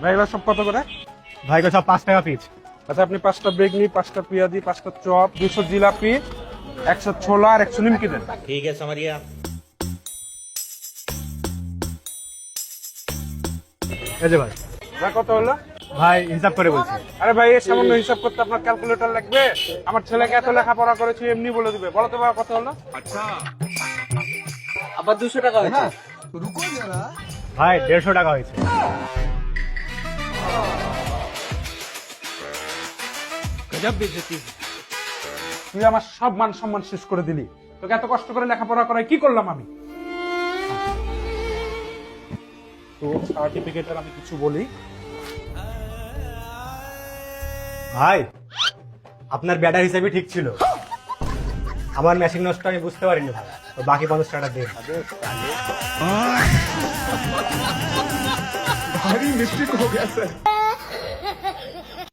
ভাই এবার সব কত করে? ভাই সব 5 টাকা পিস। আচ্ছা আপনি 5টা বেগনি, 5টা পেঁয়াজি, 5টা চপ, 200 জিলাপি, 100 ছোলা আর 100 নিমকি দেন। ठीक है समरिया। এই যে ভাই। ভাই কত হলো? ভাই হিসাব করে বলছি। আরে ভাই এই সামান্য হিসাব করতে আপনার ক্যালকুলেটর লাগবে? আমার ছেলেকে এত লেখাপড়া করেছি এমনি বলে দিবে। বলো তো ভাই কত হলো? আবার 200 টাকা হয়েছে। ভাই 150 টাকা হয়েছে। তুই আমার সব মান সম্মান শেষ করে দিলি। তোকে এত কষ্ট করে লেখাপড়া করাই কি করলাম আমি? তো সার্টিফিকেটের আমি কিছু বলি। ভাই আপনার ব্যাটার হিসাবে ঠিক ছিল, আমার মেশিন নষ্ট আমি বুঝতে পারিনি ভাই। তো বাকি 50 টাকা দিন। ভারী মিস্টেক হয়ে গেছে।